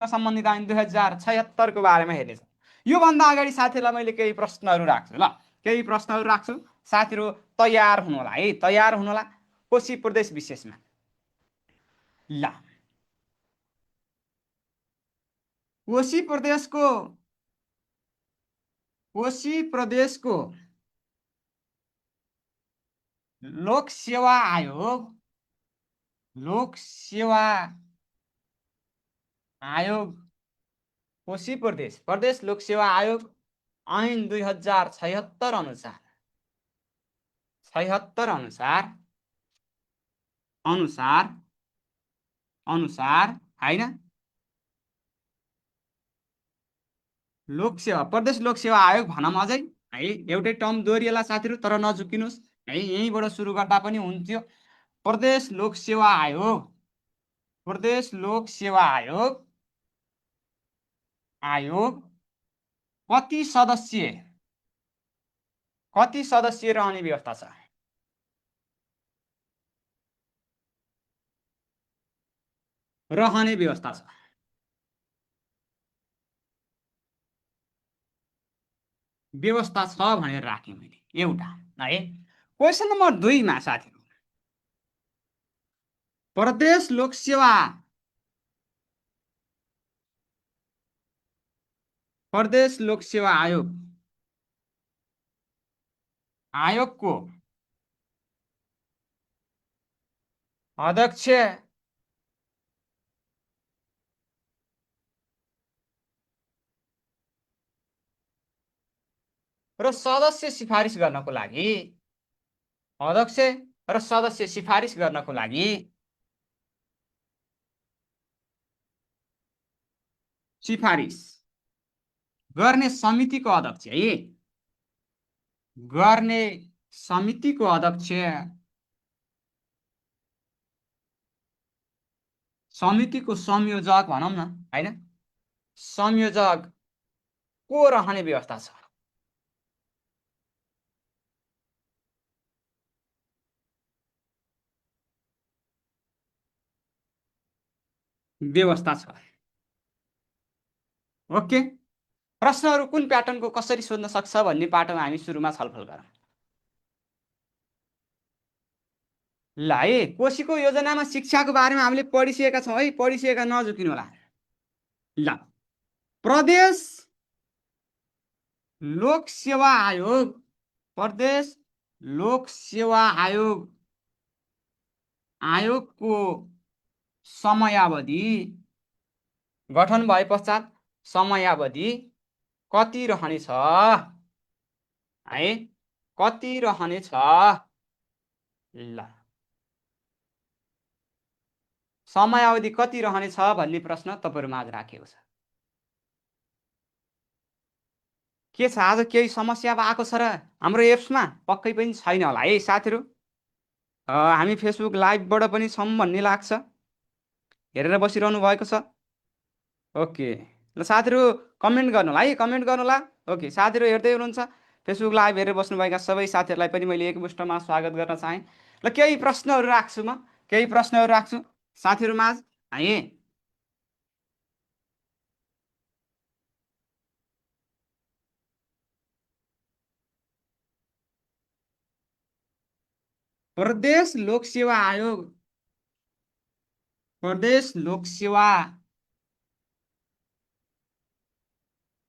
सम्बन्धित ऐन 2076 को बारेमा हेर्नेछौँ। योभन्दा अगाडि साथीहरूलाई मैले केही प्रश्नहरू राख्छु ल, केही प्रश्नहरू राख्छु। साथीहरू तयार हुनु होला है, तयार हुनु होला। कोशी प्रदेश विशेषमा ल, कोशी प्रदेशको लोक सेवा आयोग, लोक सेवा आयोग, कोशी प्रदेश लोक सेवा आयोग ऐन 2076 अनुसार, 76 अनुसार हैन, लोकसेवा प्रदेश लोकसेवा आयोग भनौँ अझै है, एउटै टर्म दोहोरिएला साथीहरू, तर नझुकिनुहोस् है, यहीँबाट सुरु गर्दा पनि हुन्थ्यो। प्रदेश लोकसेवा आयोग, प्रदेश लोकसेवा आयोग आयोग कति सदस्यीय रहने व्यवस्था छ? रहने व्यवस्था छ। व्यवस्था छ भनेर राखेँ मैले एउटा है। क्वेसन नम्बर 2 मा साथीहरू, प्रदेश लोकसेवा आयोग आयोगको अध्यक्ष र सदस्य सिफारिस गर्नको लागि, अध्यक्ष र सदस्य सिफारिस गर्नको लागि सिफारिस गर्ने समितिको अध्यक्ष है, गर्ने समितिको अध्यक्ष, समितिको संयोजक भनौँ न हैन, संयोजक को रहने व्यवस्था छ? व्यवस्था छ। ओके, प्रश्नहरू कुन प्याटर्नको कसरी सोध्न सक्छ भन्ने पाटोमा हामी सुरुमा छलफल गरौँ ल है। कोशीको योजनामा शिक्षाको बारेमा हामीले पढिसकेका छौँ है, पढिसकेका नझुकिनु होला ल। प्रदेश लोक सेवा आयोग, प्रदेश लोक सेवा आयोगको समयावधि, गठन भए पश्चात समयावधि कति रहनेछ है, कति रहनेछ ल, समयावधि कति रहनेछ भन्ने प्रश्न तपाईहरुमाझ राखेको छ। के छ आज केही समस्या भएको छ र हाम्रो एप्समा? पक्कै पनि छैन होला है साथीहरू। हामी फेसबुक लाइभबाट पनि छौँ भन्ने लाग्छ, हेरेर बसिरहनु भएको छ। ओके ल साथीहरू कमेन्ट गर्नु होला है, कमेन्ट गर्नु होला। ओके साथीहरू हेर्दै हुनुहुन्छ, फेसबुक लाइभ हेरेर बस्नुभएका सबै साथीहरूलाई पनि मैले एकमुष्टमा स्वागत गर्न चाहेँ। ल केही प्रश्नहरू राख्छु, म केही प्रश्नहरू राख्छु साथीहरूमाझ है। प्रदेश लोक सेवा आयोग, प्रदेश लोक सेवा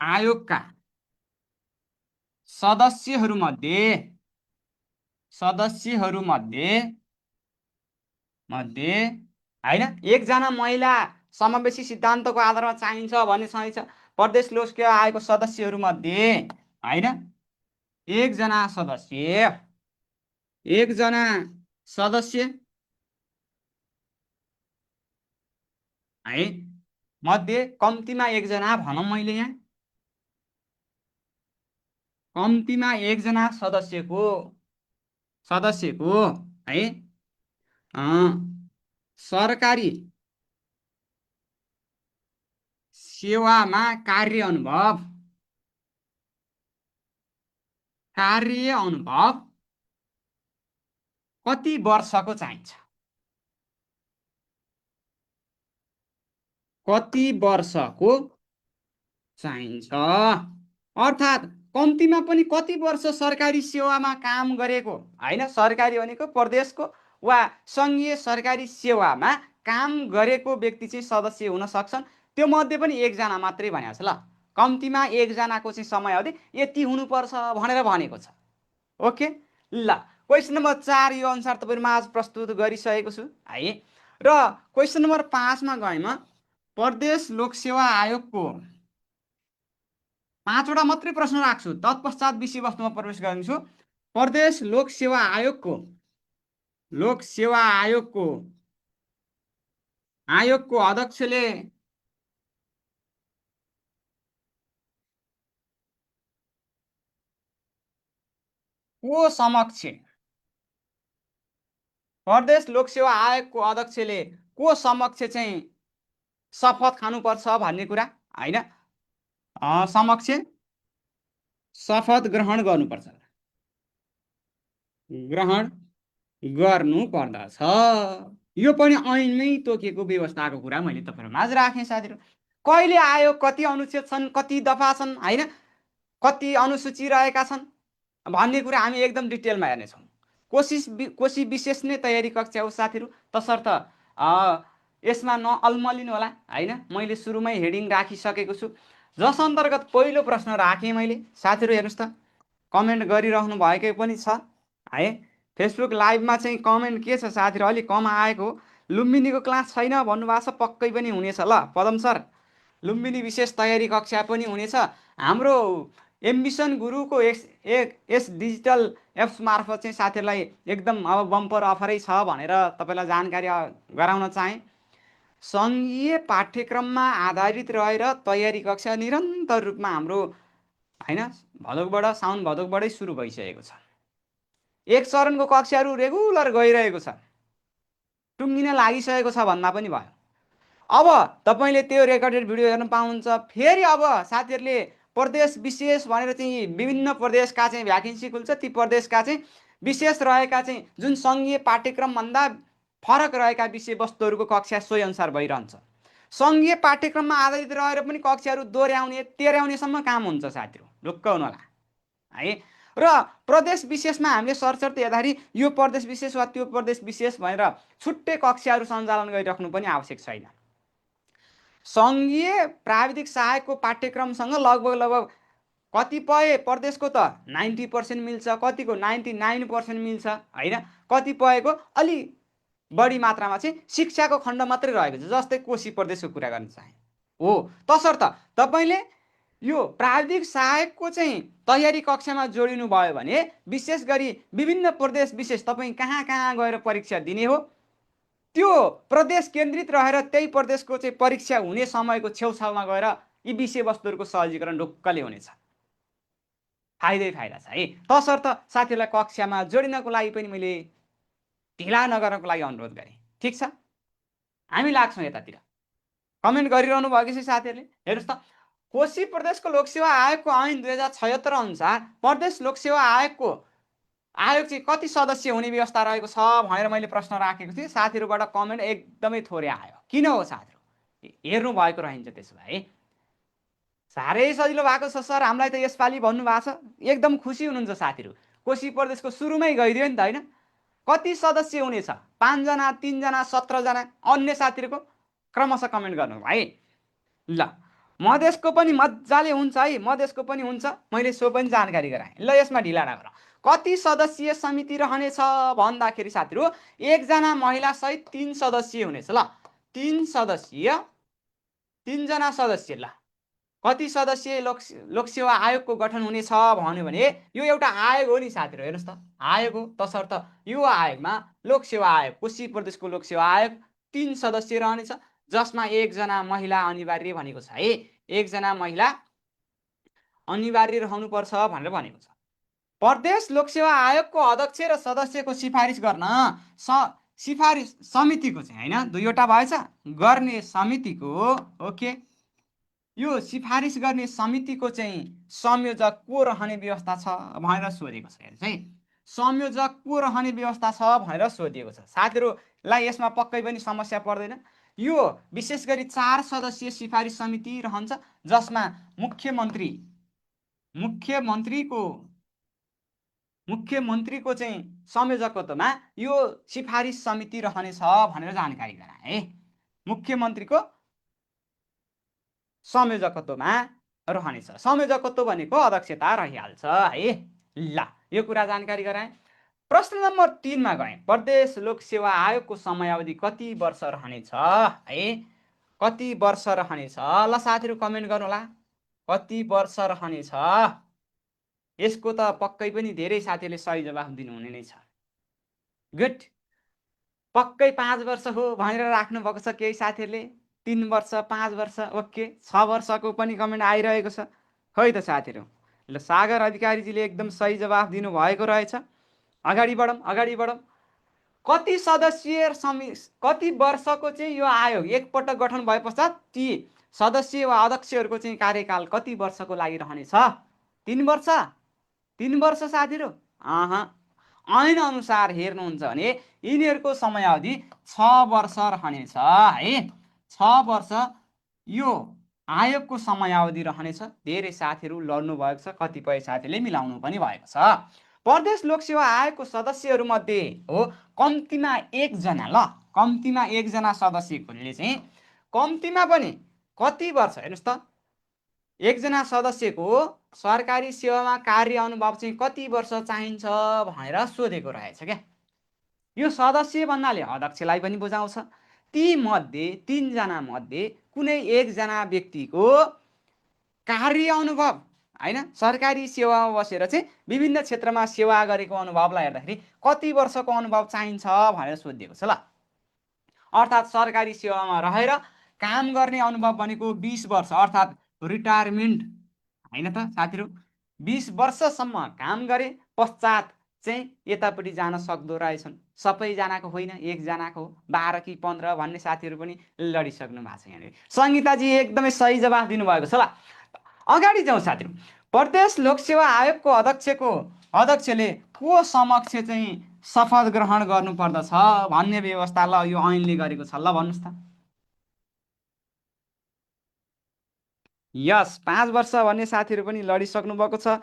आयोगका सदस्यहरूमध्ये हैन, एकजना महिला समावेशी सिद्धान्तको आधारमा चाहिन्छ भन्ने छ। प्रदेश लोक सेवा आयोगको सदस्यहरूमध्ये हैन, एकजना सदस्य है मध्ये कम्तीमा एकजना भनौँ, मैले यहाँ कम्तीमा एकजना सदस्यको है सरकारी सेवामा कार्य अनुभव कति वर्षको चाहिन्छ? कति वर्षको चाहिन्छ, अर्थात् कम्तीमा पनि कति वर्ष सरकारी सेवामा काम गरेको, होइन सरकारी भनेको प्रदेशको वा सङ्घीय सरकारी सेवामा काम गरेको व्यक्ति चाहिँ सदस्य हुन सक्छन्। त्यो मध्ये पनि एकजना मात्रै भनेको छ। ल कम्तीमा एकजनाको चाहिँ समय अवधि यति हुनुपर्छ भनेर भनेको छ। ओके ल क्वेसन नम्बर 4 यो अनुसार तपाईँहरूमा आज प्रस्तुत गरिसकेको छु है। र क्वेसन नम्बर 5 मा गएमा प्रदेश लोकसेवा आयोगको 5वटा मात्रै प्रश्न राख्छु, तत्पश्चात विषयवस्तुमा प्रवेश गर्नेछु। प्रदेश लोकसेवा आयोगको अध्यक्षले को समक्ष, प्रदेश लोकसेवा आयोगको अध्यक्षले को समक्ष चाहिँ शपथ खानुपर्छ भन्ने कुरा होइन, समक्ष शपथ ग्रहण गर्नुपर्छ, ग्रहण गर्नुपर्दछ। यो पनि ऐनमै तोकिएको व्यवस्थाको कुरा मैले तपाईँहरू माझ राखेँ साथीहरू। कहिले आयो, कति अनुच्छेद छन्, कति दफा छन्, होइन कति अनुसूची रहेका छन् भन्ने कुरा हामी एकदम डिटेलमा हेर्नेछौँ। कोशी विशेष नै तयारी कक्षा हो साथीहरू, तसर्थ यसमा नअल्मलिनु होला होइन। मैले सुरुमै हेडिङ राखिसकेको छु, जस अन्तर्गत पहिलो प्रश्न राखेँ मैले। साथीहरू हेर्नुहोस् त, कमेन्ट गरिरहनु भएकै पनि छ है। फेसबुक लाइभमा चाहिँ कमेन्ट के छ साथीहरू, अलिक कम आएको। लुम्बिनीको क्लास छैन भन्नुभएको छ, पक्कै पनि हुनेछ। ल पदम सर, लुम्बिनी विशेष तयारी कक्षा पनि हुनेछ। हाम्रो एम्बिसन गुरुको यस डिजिटल एप्स मार्फत चाहिँ साथीहरूलाई एकदम अब बम्पर अफरै छ भनेर तपाईँलाई जानकारी गराउन चाहेँ। सङ्घीय पाठ्यक्रममा आधारित रहेर तयारी कक्षा निरन्तर रूपमा हाम्रो होइन भदौबाट साउन भदौबाटै सुरु भइसकेको छ। एक चरणको कक्षाहरू रेगुलर गइरहेको छ, टुङ्गिन लागिसकेको छ भन्दा पनि भयो। अब तपाईँले त्यो रेकर्डेड भिडियो हेर्न पाउनुहुन्छ। फेरि अब साथीहरूले प्रदेश विशेष भनेर चाहिँ विभिन्न प्रदेशका चाहिँ भ्याकेन्सी खुल्छ, ती प्रदेशका चाहिँ विशेष रहेका चाहिँ जुन सङ्घीय पाठ्यक्रमभन्दा फरक रहेका विषयवस्तुहरूको कक्षा सोही अनुसार भइरहन्छ। सङ्घीय पाठ्यक्रममा आधारित रहेर पनि कक्षाहरू दोहोऱ्याउने तेह्र्याउनेसम्म काम हुन्छ साथीहरू, ढुक्क हुनु होला है। र प्रदेश विशेषमा हामीले सरसर्ती हेर्दाखेरि यो प्रदेश विशेष वा त्यो प्रदेश विशेष भनेर छुट्टै कक्षाहरू सञ्चालन गरिराख्नु पनि आवश्यक छैन। सङ्घीय प्राविधिक सहायकको पाठ्यक्रमसँग लगभग कतिपय प्रदेशको त 90% मिल्छ, कतिको 99% मिल्छ होइन, कतिपयको अलि बढी मात्रामा चाहिँ शिक्षाको खण्ड मात्रै रहेको छ। जस्तै कोशी प्रदेशको कुरा गर्न चाहे हो। तसर्थ तपाईँले यो प्राविधिक सहायकको चाहिँ तयारी कक्षामा जोडिनु भयो भने विशेष गरी विभिन्न प्रदेश विशेष तपाईँ कहाँ कहाँ गएर परीक्षा दिने हो, त्यो प्रदेश केन्द्रित रहेर त्यही प्रदेशको चाहिँ परीक्षा हुने समयको छेउछाउमा गएर यी विषयवस्तुहरूको सहजीकरण ढुक्कले हुनेछ। फाइदै फाइदा छ है। तसर्थ साथीहरूलाई कक्षामा जोडिनको लागि पनि मैले ढिला नगर्नको लागि अनुरोध गरेँ। ठिक छ, हामी लाग्छौँ यतातिर। कमेन्ट गरिरहनु भएको छ साथीहरूले। हेर्नुहोस् त, कोशी प्रदेशको लोकसेवा आयोगको ऐन 2076 अनुसार प्रदेश लोकसेवा आयोग चाहिँ कति सदस्य हुने व्यवस्था रहेको छ भनेर मैले प्रश्न राखेको थिएँ। साथीहरूबाट कमेन्ट एकदमै थोरै आयो। किन हो साथीहरू, हेर्नु भएको रहन्छ। त्यसो भए साह्रै सजिलो भएको छ सर, हामीलाई त यसपालि भन्नुभएको छ। एकदम खुसी हुनुहुन्छ साथीहरू। कोशी प्रदेशको सुरुमै गइदियो नि त होइन। कति सदस्य हुनेछ, 5 जना, 3 जना, 17 जना। अन्य साथीहरूको क्रमशः कमेन्ट गर्नु है। ल मधेसको पनि मजाले हुन्छ है, मधेसको पनि हुन्छ, मैले सो पनि जानकारी गराएँ। ल यसमा ढिला नगर। कति सदस्यीय समिति रहनेछ भन्दाखेरि साथीहरू 1 जना महिला सहित 3 सदस्य हुनेछ। ल 3 सदस्यीय, 3 जना सदस्य। ल कति सदस्यीय लोकसेवा आयोगको गठन हुनेछ भन्यो भने यो एउटा आयोग हो नि साथीहरू। हेर्नुहोस् त, आयोग हो। तसर्थ यो आयोगमा लोकसेवा आयोग, कोशी प्रदेशको लोकसेवा आयोग 3 सदस्य रहनेछ, जसमा 1 जना महिला अनिवार्य भनेको छ है। 1 जना महिला अनिवार्य रहनुपर्छ भनेर भनेको छ। प्रदेश लोकसेवा आयोगको अध्यक्ष र सदस्यको सिफारिस गर्न सिफारिस समितिको चाहिँ होइन, दुईवटा भएछ, गर्ने समितिको। ओके, यो सिफारिस गर्ने समितिको चाहिँ संयोजक को रहने व्यवस्था छ भनेर सोधेको छ। हेर्नुहोस् है, संयोजक को रहने व्यवस्था छ भनेर सोधिएको छ। साथीहरूलाई यसमा पक्कै पनि समस्या पर्दैन। यो विशेष गरी 4 सदस्यीय सिफारिस समिति रहन्छ, जसमा मुख्यमन्त्री मुख्यमन्त्रीको मुख्यमन्त्रीको चाहिँ संयोजकत्वमा यो सिफारिस समिति रहनेछ भनेर जानकारी गराए। मुख्यमन्त्रीको संयोजकत्वमा रहनेछ। संयोजकत्व भनेको अध्यक्षता रहिहाल्छ है। ल यो कुरा जानकारी गराएँ। प्रश्न नम्बर 3 मा गएँ। प्रदेश लोक सेवा आयोगको समयावधि कति वर्ष रहनेछ है? कति वर्ष रहनेछ? ल साथीहरू कमेन्ट गर्नु होला, कति वर्ष रहनेछ? यसको त पक्कै पनि धेरै साथीहरूले सही जवाफ दिनुहुने नै छ। गुड। पक्कै 5 वर्ष हो भनेर राख्नु भएको छ केही साथीहरूले। 3 वर्ष, 5 वर्ष, ओके। 6 वर्षको पनि कमेन्ट आइरहेको छ। खै त साथीहरू। ल सागर अधिकारीजीले एकदम सही जवाफ दिनुभएको रहेछ। अगाडि बढौँ। कति सदस्यीय कति वर्षको चाहिँ यो आयोग एकपटक गठन भए पश्चात ती सदस्य वा अध्यक्षहरूको चाहिँ कार्यकाल कति वर्षको लागि रहनेछ? 3 वर्ष? 3 वर्ष साथीहरू? ऐन अनुसार हेर्नुहुन्छ भने यिनीहरूको समयावधि 6 वर्ष रहनेछ है। 6 वर्ष यो आयोगको समयावधि रहनेछ। धेरै साथीहरू लड्नु भएको छ, कतिपय साथीले मिलाउनु पनि भएको छ। प्रदेश लोकसेवा आयोगको सदस्यहरूमध्ये हो कम्तीमा 1 जना, ल कम्तीमा 1 जना सदस्यले चाहिँ कम्तीमा पनि कति वर्ष, हेर्नुहोस् त, 1 जना सदस्यको सरकारी सेवामा कार्य अनुभव चाहिँ कति वर्ष चाहिन्छ भनेर सोधेको रहेछ क्या। यो सदस्य भन्नाले अध्यक्षलाई पनि बुझाउँछ। ती मध्ये 3 जना मध्ये कुनै 1 जना व्यक्तिको कार्य अनुभव हैन, सरकारी सेवामा बसेर चाहिँ विभिन्न क्षेत्रमा सेवा गरेको अनुभवलाई हेर्दाखेरि कति वर्षको अनुभव चाहिन्छ भनेर सोधिएको छ। ल अर्थात् सरकारी सेवामा रहेर काम गर्ने अनुभव भनेको 20 वर्ष, अर्थात् रिटायरमेन्ट हैन त साथीहरू। 20 वर्षसम्म काम गरे पश्चात चाहिँ यतापट्टि जान सक्दो रहेछन्। सबैजनाको होइन, 1 जनाको हो। 12 कि 15 भन्ने साथीहरू पनि लडिसक्नु भएको छ यहाँनिर। सङ्गीताजी एकदमै सही जवाफ दिनुभएको छ। ल अगाडि जाउँ साथीहरू। प्रदेश लोकसेवा आयोगको अध्यक्षले को समक्ष चाहिँ शपथ ग्रहण गर्नुपर्दछ भन्ने व्यवस्था ल यो ऐनले गरेको छ। ल भन्नुहोस् त। यस 5 वर्ष भन्ने साथीहरू पनि लडिसक्नु भएको छ।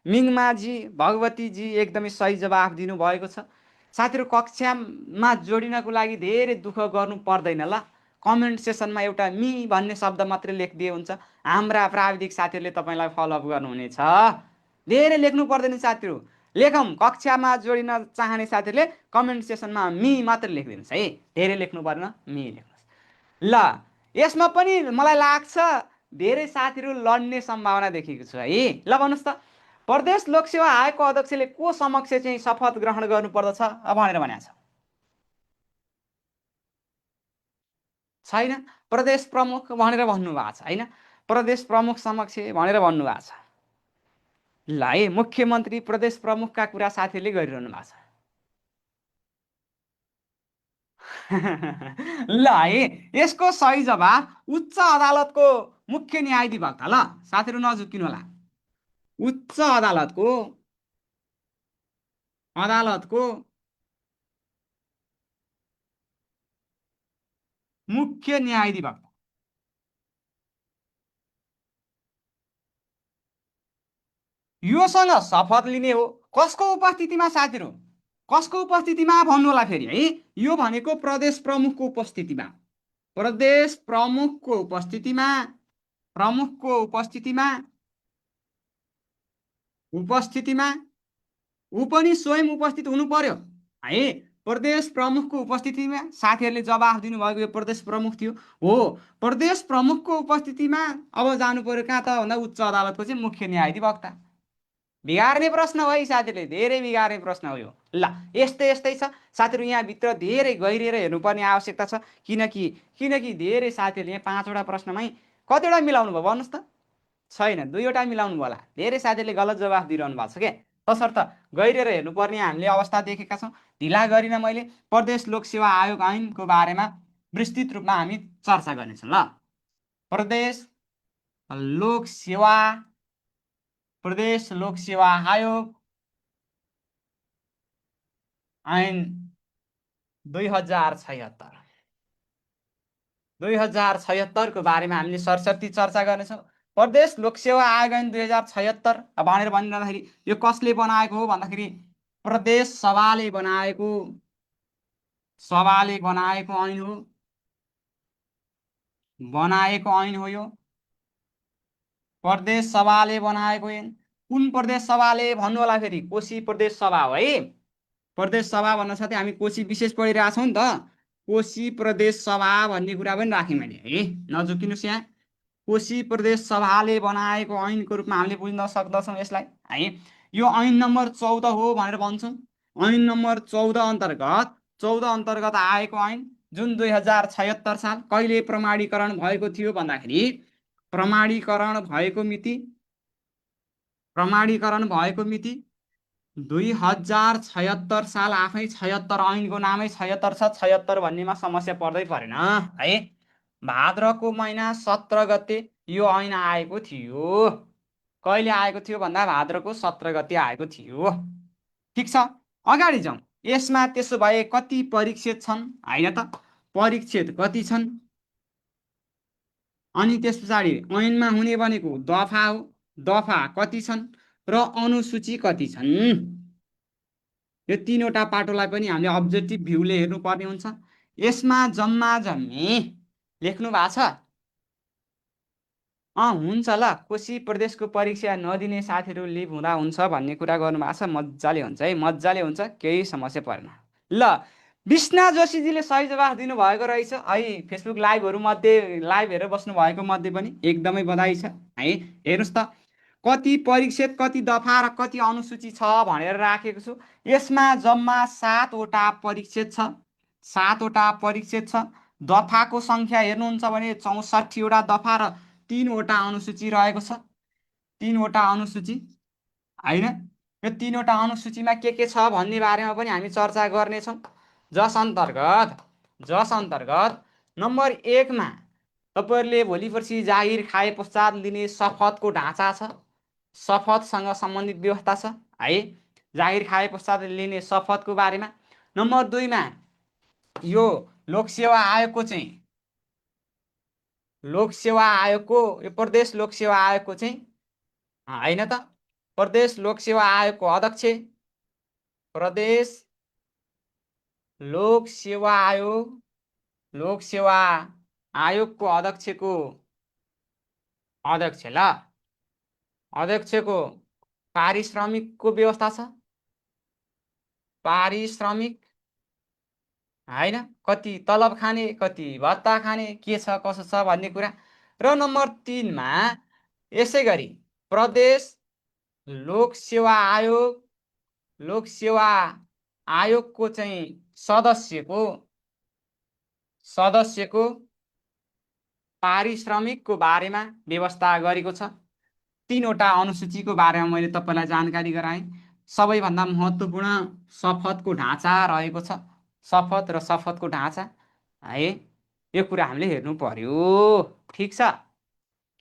मिङमाजी, भगवतीजी एकदमै सही जवाफ दिनुभएको छ। साथीहरू कक्षामा जोडिनको लागि धेरै दुःख गर्नु पर्दैन। ल कमेन्ट सेसनमा एउटा मी भन्ने शब्द मात्रै लेखिदिए हुन्छ। हाम्रा प्राविधिक साथीहरूले तपाईँलाई फलोअप गर्नुहुनेछ। धेरै लेख्नु पर्दैन साथीहरू। लेखौँ, कक्षामा जोडिन चाहने साथीहरूले कमेन्ट सेसनमा मी मात्र लेखिदिनुहोस् है। धेरै लेख्नु पर्दैन, मी लेख्नुहोस्। ल यसमा पनि मलाई लाग्छ धेरै साथीहरू लड्ने सम्भावना देखेको छु है। ल भन्नुहोस् त, प्रदेश लोकसेवा आयोगको अध्यक्षले को समक्ष चाहिँ शपथ ग्रहण गर्नुपर्दछ भनेर भनेको छ? छैन। प्रदेश प्रमुख भनेर भन्नुभएको छ होइन, प्रदेश प्रमुख समक्ष भनेर भन्नुभएको छ। ल है, मुख्यमन्त्री प्रदेश प्रमुखका कुरा साथीहरूले गरिरहनु भएको छ। ल है, यसको सही जवाफ उच्च अदालतको मुख्य न्यायाधिवक्ता। ल साथीहरू नझुक्किनु होला। उच्च अदालतको मुख्य न्यायाधिवक्ता। योसँग शपथ लिने हो कसको उपस्थितिमा साथीहरू? कसको उपस्थितिमा भन्नु होला फेरि है। यो भनेको प्रदेश प्रमुखको उपस्थितिमा। प्रदेश प्रमुखको उपस्थितिमा ऊ पनि स्वयं उपस्थित हुनु पर्यो है। प्रदेश प्रमुखको उपस्थितिमा साथीहरूले जवाफ दिनुभएको यो प्रदेश प्रमुख थियो हो। प्रदेश प्रमुखको उपस्थितिमा अब जानु पर्यो कहाँ त भन्दा उच्च अदालतको चाहिँ मुख्य न्यायाधिवक्ता। बिगार्ने प्रश्न हो है साथीहरूले, धेरै बिगार्ने प्रश्न हो यो। ल यस्तै छ साथीहरू। यहाँभित्र धेरै गहिरिएर हेर्नुपर्ने आवश्यकता छ, किनकि धेरै साथीहरूले यहाँ 5 वटा प्रश्नमै कतिवटा मिलाउनु भयो भन्नुहोस् त? छैन, 2 वटा मिलाउनु भयो होला। धेरै साथीहरूले गलत जवाफ दिइरहनु भएको छ क्या। तसर्थ गहिरिएर हेर्नुपर्ने हामीले अवस्था देखेका छौँ। ढिला गरिन मैले प्रदेश लोकसेवा आयोग ऐनको बारेमा विस्तृत रूपमा हामी चर्चा गर्नेछौँ। ल प्रदेश लोकसेवा आयोग ऐन 2076। 2076 को बारेमा हामीले सरसर्ती चर्चा गर्नेछौँ। प्रदेश लोकसेवा आयोग ऐन 2076 भनेर भनिरहँदाखेरि यो कसले बनाएको हो भन्दाखेरि प्रदेश सभाले बनाएको ऐन हो। यो प्रदेश सभाले बनाएको ऐन। कुन प्रदेश सभाले भन्नु होला फेरि? कोशी प्रदेश सभा हो है। प्रदेश सभा भन्न साथै हामी कोशी विशेष पढिरहेछौँ नि त। कोशी प्रदेश सभा भन्ने कुरा पनि राखेँ मैले है, नझुकिनुहोस् यहाँ। कोशी प्रदेश सभाले बनाएको ऐनको रूपमा हामीले बुझ्न सक्दछौँ यसलाई है। यो ऐन नम्बर 14 हो भनेर भन्छौँ। ऐन नम्बर 14 अन्तर्गत आएको ऐन जुन 2076 साल कहिले प्रमाणीकरण भएको थियो भन्दाखेरि प्रमाणीकरण भएको मिति 2076 साल। आफै 76 ऐनको नामै 76 छ। 76 भन्नेमा समस्या पर्दै परेन है। भाद्रको महिना 17 गते यो ऐन आएको थियो। कहिले आएको थियो भन्दा भाद्रको 17 गते आएको थियो। ठिक छ, अगाडि जाउँ। यसमा त्यसो भए कति परिच्छेद छन्? होइन त, परिच्छेद कति छन्? अनि त्यस पछाडि ऐनमा हुने भनेको दफा हो। दफा कति छन् र अनुसूची कति छन्? यो तीनवटा पाटोलाई पनि हामीले अब्जेक्टिभ भ्यूले हेर्नुपर्ने हुन्छ। यसमा जम्मा जम्मी लेख्नु भएको छ? हुन्छ ल। कोशी प्रदेशको परीक्षा नदिने साथीहरू लिभ हुँदा हुन्छ भन्ने कुरा गर्नुभएको छ। मजाले हुन्छ है, मजाले हुन्छ, केही समस्या परेन। ल, विष्णा जोशीजीले सही जवाफ दिनुभएको रहेछ है। फेसबुक लाइभहरूमध्ये लाइभ हेरेर बस्नुभएको मध्ये पनि एकदमै बधाई छ है। हेर्नुहोस् त, कति परिच्छेद, कति दफा र कति अनुसूची छ भनेर राखेको छु। यसमा जम्मा 7वटा परिच्छेद छ। 7वटा परिच्छेद छ। दफाको सङ्ख्या हेर्नुहुन्छ भने 64वटा दफा र 3वटा अनुसूची रहेको छ। 3वटा अनुसूची होइन। यो 3वटा अनुसूचीमा के छ भन्ने बारेमा पनि हामी चर्चा गर्नेछौँ। जस अन्तर्गत नम्बर 1 मा तपाईँहरूले भोलि पर्सि जागिर खाए पश्चात लिने शपथको ढाँचा छ। शपथसँग सम्बन्धित व्यवस्था छ है। जागिर खाए पश्चात लिने शपथको बारेमा। नम्बर 2 मा यो लोकसेवा आयोगको यो प्रदेश लोकसेवा आयोगको चाहिँ होइन त, प्रदेश लोकसेवा आयोगको अध्यक्ष, प्रदेश लोकसेवा आयोगको अध्यक्षको पारिश्रमिकको व्यवस्था छ। पारिश्रमिक होइन, कति तलब खाने, कति भत्ता खाने, के छ कसो छ भन्ने कुरा। र नम्बर 3 मा यसै गरी प्रदेश लोकसेवा आयोगको चाहिँ सदस्यको पारिश्रमिकको बारेमा व्यवस्था गरेको छ। 3वटा अनुसूचीको बारेमा मैले तपाईँलाई जानकारी गराएँ। सबैभन्दा महत्त्वपूर्ण शपथको ढाँचा रहेको छ। शपथ र शपथको ढाँचा है, यो कुरा हामीले हेर्नु पर्यो। ठिक छ,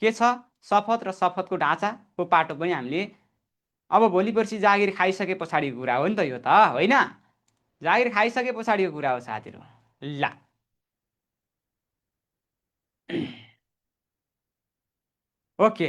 के छ? शपथ र शपथको ढाँचाको पाटो पनि हामीले अब भोलि पर्सि जागिर खाइसके पछाडिको कुरा हो नि त यो त, होइन? जागिर खाइसके पछाडिको कुरा हो साथीहरू। ल, ओके।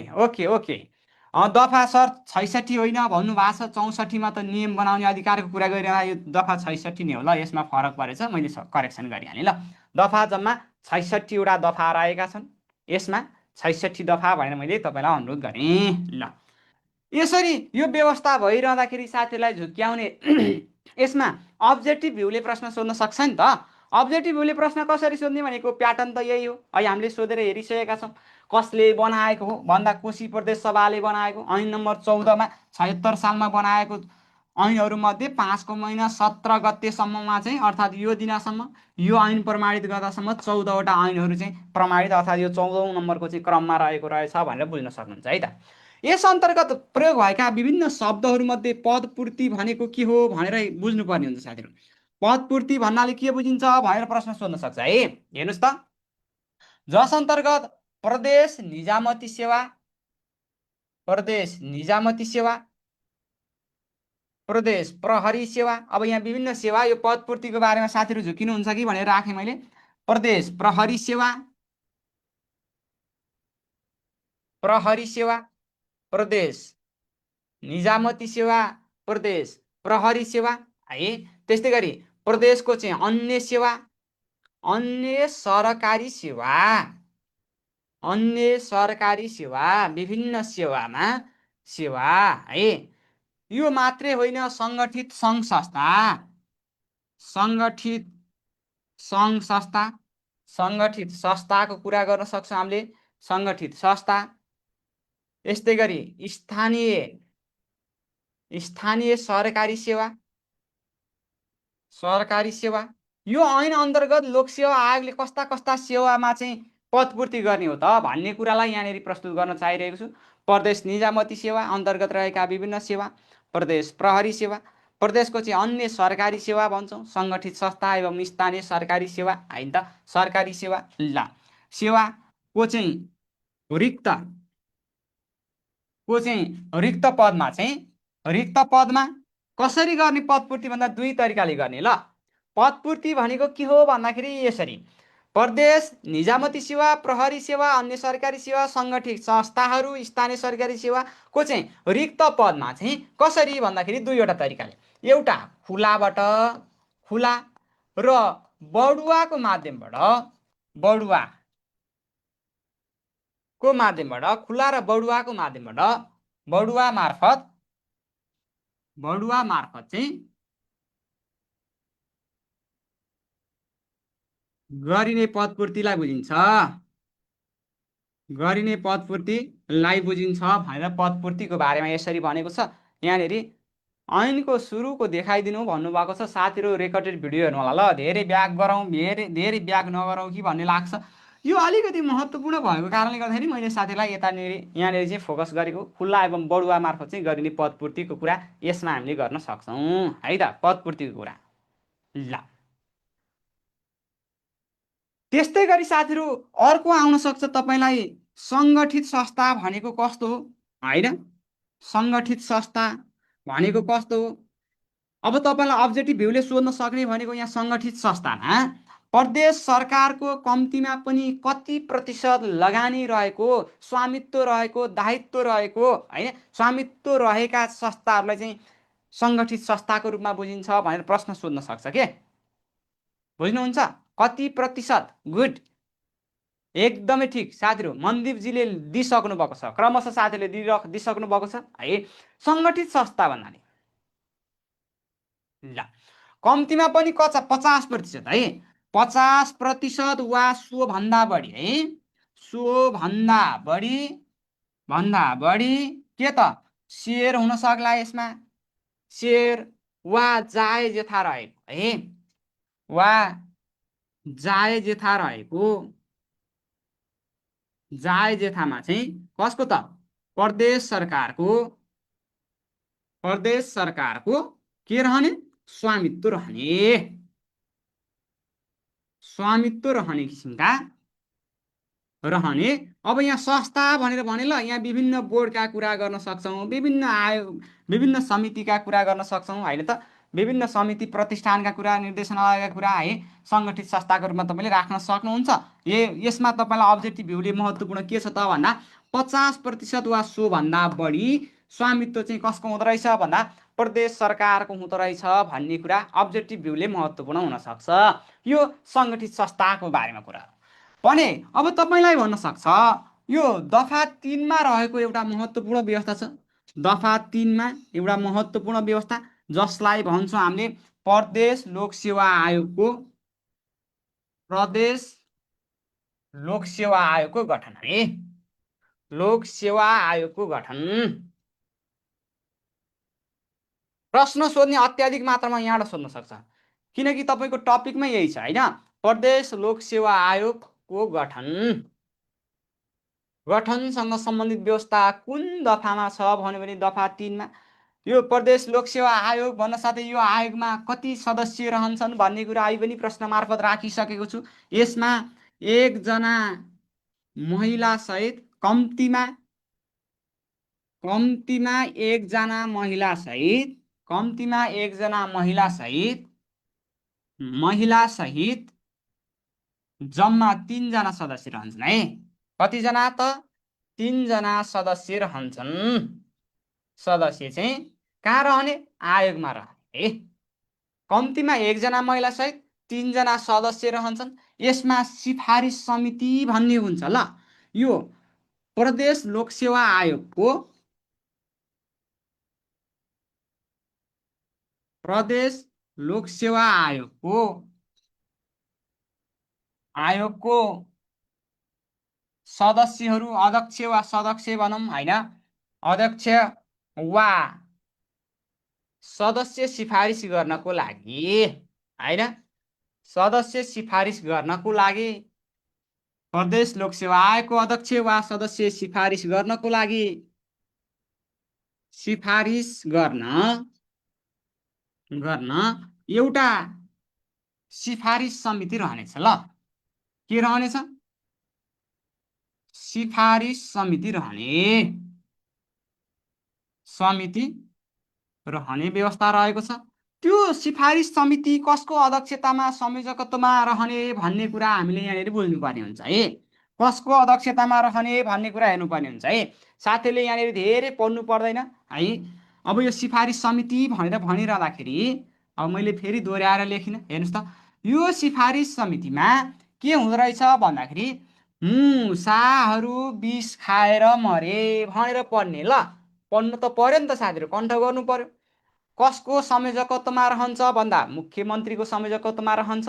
दफा सर 66 होइन भन्नुभएको छ। 64 मा त नियम बनाउने अधिकारको कुरा गरिरहँदा यो दफा 66 नै हो। ल, यसमा फरक परेछ, मैले करेक्सन गरिहालेँ। ल, दफा जम्मा 66वटा दफा रहेका छन्। यसमा 66 दफा भनेर मैले तपाईँलाई अनुरोध गरेँ। ल, यसरी यो व्यवस्था भइरहँदाखेरि साथीहरूलाई झुक्क्याउने यसमा अब्जेक्टिभ भ्यूले प्रश्न सोध्न सक्छ नि त। अब्जेक्टिभ भ्यूले प्रश्न कसरी सोध्ने भनेको प्याटर्न त यही हो है। हामीले सोधेर हेरिसकेका छौँ। कसले बनाएको हो भन्दा कोशी प्रदेश सभाले बनाएको ऐन नम्बर 14 मा 76 सालमा बनाएको ऐनहरूमध्ये 5 को महिना 17 गतेसम्ममा चाहिँ, अर्थात् यो दिनसम्म यो ऐन प्रमाणित गर्दासम्म 14वटा ऐनहरू चाहिँ प्रमाणित, अर्थात् यो 14औं नम्बरको चाहिँ क्रममा रहेको रहेछ भनेर बुझ्न सक्नुहुन्छ है त। यस अन्तर्गत प्रयोग भएका विभिन्न शब्दहरूमध्ये पदपूर्ति भनेको के हो भनेर बुझ्नुपर्ने हुन्छ साथीहरू। पदपूर्ति भन्नाले के बुझिन्छ भनेर प्रश्न सोध्न सक्छ है। हेर्नुहोस् त, जस अन्तर्गत प्रदेश निजामती सेवा, प्रदेश प्रहरी सेवा। अब यहाँ विभिन्न सेवा, यो पदपूर्तिको बारेमा साथीहरू झुकिनुहुन्छ कि भनेर राखेँ मैले। प्रदेश प्रहरी सेवा, प्रहरी सेवा प्रदेश, निजामती सेवा प्रदेश प्रहरी सेवा है। त्यस्तै गरी प्रदेशको चाहिँ अन्य सेवा, अन्य सरकारी सेवा, अन्य सरकारी सेवा, विभिन्न सेवामा सेवा है। यो मात्रै होइन, सङ्गठित सङ्घ संस्था, सङ्गठित सङ्घ संस्था, सङ्गठित संस्थाको कुरा गर्न सक्छौँ हामीले, सङ्गठित संस्था। यस्तै गरी स्थानीय स्थानीय सरकारी सेवा, सरकारी सेवा। यो ऐन अन्तर्गत लोकसेवा आयोगले कस्ता कस्ता सेवामा चाहिँ पदपूर्ति गर्ने हो त भन्ने कुरालाई यहाँनिर प्रस्तुत गर्न चाहिरहेको छु। प्रदेश निजामती सेवा अन्तर्गत रहेका विभिन्न सेवा, प्रदेश प्रहरी सेवा, प्रदेशको चाहिँ अन्य सरकारी सेवा भन्छौँ, सङ्गठित संस्था एवं स्थानीय सरकारी सेवा होइन त, सरकारी सेवा। ल सेवाको चाहिँ रिक्त पदमा चाहिँ, रिक्त पदमा कसरी गर्ने पदपूर्ति भन्दा दुई तरिकाले गर्ने। ल पदपूर्ति भनेको के हो भन्दाखेरि यसरी, प्रदेश निजामती सेवा, प्रहरी सेवा, अन्य सरकारी सेवा, सङ्गठित संस्थाहरू, स्थानीय सरकारी सेवाको चाहिँ रिक्त पदमा चाहिँ कसरी भन्दाखेरि दुईवटा तरिकाले, एउटा खुलाबाट, खुला र बढुवाको माध्यमबाट, बढुवाको माध्यमबाट, खुला र बढुवाको माध्यमबाट, बढुवा मार्फत चाहिँ गरिने पदपूर्तिलाई बुझिन्छ, गरिने पदपूर्तिलाई बुझिन्छ भनेर पदपूर्तिको बारेमा यसरी भनेको छ। यहाँनिर ऐनको सुरुको देखाइदिनु भन्नुभएको छ। साथीहरू रेकर्डेड भिडियो हेर्नु होला ल, धेरै ब्याक गरौँ, धेरै ब्याक नगरौँ कि भन्ने लाग्छ। यो अलिकति महत्त्वपूर्ण भएको कारणले गर्दाखेरि मैले साथीलाई यहाँनिर चाहिँ फोकस गरेको। खुल्ला एवं बढुवा मार्फत चाहिँ गरिने पदपूर्तिको कुरा यसमा हामीले गर्न सक्छौँ है त, पदपूर्तिको कुरा। ल त्यस्तै गरी साथीहरू अर्को आउन सक्छ तपाईँलाई, सङ्गठित संस्था भनेको कस्तो हो होइन, सङ्गठित संस्था भनेको कस्तो हो। अब तपाईँलाई अब्जेक्टिभ भ्यूले सोध्न सक्ने भनेको यहाँ सङ्गठित संस्थामा प्रदेश सरकारको कम्तीमा पनि कति प्रतिशत लगानी रहेको, स्वामित्व रहेको, दायित्व रहेको होइन, स्वामित्व रहेका संस्थाहरूलाई चाहिँ सङ्गठित संस्थाको रूपमा बुझिन्छ भनेर प्रश्न सोध्न सक्छ के। बुझ्नुहुन्छ, कति प्रतिशत, गुड, एकदमै ठिक साथीहरू, मनदीपजीले दिइसक्नु भएको छ, क्रमशः साथीहरूले दिइसक्नु भएको छ है। सङ्गठित संस्था भन्नाले ल कम्तीमा पनि 50% है, 50% वा सोभन्दा बढी है, सोभन्दा बढी के त सेयर हुन सक्ला यसमा, सेयर वा जायज यथा रहेको है, वा जायज यथा रहेको, जायज यथामा चाहिँ कसको त प्रदेश सरकारको के रहने, स्वामित्व रहने किसिमका रहने। अब यहाँ संस्था भनेर भने ल, यहाँ विभिन्न बोर्डका कुरा गर्न सक्छौँ, विभिन्न आयोग, विभिन्न समितिका कुरा गर्न सक्छौँ होइन त, विभिन्न समिति प्रतिष्ठानका कुरा, निर्देशनालयका कुरा है, सङ्गठित संस्थाको रूपमा तपाईँले राख्न सक्नुहुन्छ। यसमा तपाईँलाई अब्जेक्टिभ भ्यूले महत्त्वपूर्ण के छ त भन्दा 50% वा सोभन्दा बढी स्वामित्व चाहिँ कसको हुँदो रहेछ भन्दा प्रदेश सरकारको हुँदो रहेछ भन्ने कुरा अब्जेक्टिभ भ्यूले महत्त्वपूर्ण हुनसक्छ। यो सङ्गठित संस्थाको बारेमा कुरा भने। अब तपाईँलाई भन्न सक्छ यो दफा 3मा रहेको एउटा महत्त्वपूर्ण व्यवस्था छ, दफा 3मा एउटा महत्त्वपूर्ण व्यवस्था जसलाई भन्छौँ हामीले प्रदेश लोकसेवा आयोगको, प्रदेश लोकसेवा आयोगको गठन है, लोकसेवा आयोगको गठन। प्रश्न सोध्ने अत्याधिक मात्रामा यहाँबाट सोध्न सक्छ किनकि तपाईँको टपिकमै यही छ होइन, प्रदेश लोकसेवा आयोगको गठन, गठनसँग सम्बन्धित व्यवस्था कुन दफामा छ भन्यो भने दफा 3मा। यो प्रदेश लोकसेवा आयोग भन्न साथै यो आयोगमा कति सदस्य रहन्छन् भन्ने कुरा अहिले पनि प्रश्न मार्फत राखिसकेको छु। यसमा एकजना महिला सहित, कम्तीमा एकजना महिला सहित, कम्तीमा एकजना महिला सहित जम्मा 3जना सदस्य रहन्छन् है। कतिजना त 3 जना सदस्य रहन्छन्। सदस्य चाहिँ कहाँ रहने? आयोगमा रहने। कम्तीमा 1 जना महिला सहित 3 जना सदस्य रहन्छन्। यसमा सिफारिस समिति भन्ने हुन्छ। ल, यो प्रदेश लोकसेवा आयोगको प्रदेश लोकसेवा आयोगको सदस्यहरू अध्यक्ष वा सदस्य भनौँ होइन, अध्यक्ष वा सदस्य सिफारिस गर्नको लागि होइन, सदस्य सिफारिस गर्नको लागि प्रदेश लोकसेवा आयोगको अध्यक्ष वा सदस्य सिफारिस गर्नको लागि सिफारिस गर्न एउटा सिफारिस समिति रहनेछ। ल, के रहनेछ? सिफारिस समिति रहने व्यवस्था रहेको छ। त्यो सिफारिस समिति कसको अध्यक्षतामा संयोजकत्वमा रहने भन्ने कुरा हामीले यहाँनिर बुझ्नुपर्ने हुन्छ है। कसको अध्यक्षतामा रहने भन्ने कुरा हेर्नुपर्ने हुन्छ है। साथीले यहाँनिर धेरै पढ्नु पर्दैन है। अब यो सिफारिस समिति भनेर भनिरहँदाखेरि अब मैले फेरि दोहोऱ्याएर लेखिनँ। हेर्नुहोस् त, यो सिफारिस समितिमा के हुँदो रहेछ भन्दाखेरि मुसाहरू विष खाएर मरे भनेर पढ्ने। ल, पढ्नु त पर्यो नि त साथीहरू, कण्ठ गर्नु पर्यो। कसको संयोजकत्वमा रहन्छ भन्दा मुख्यमन्त्रीको संयोजकत्वमा रहन्छ।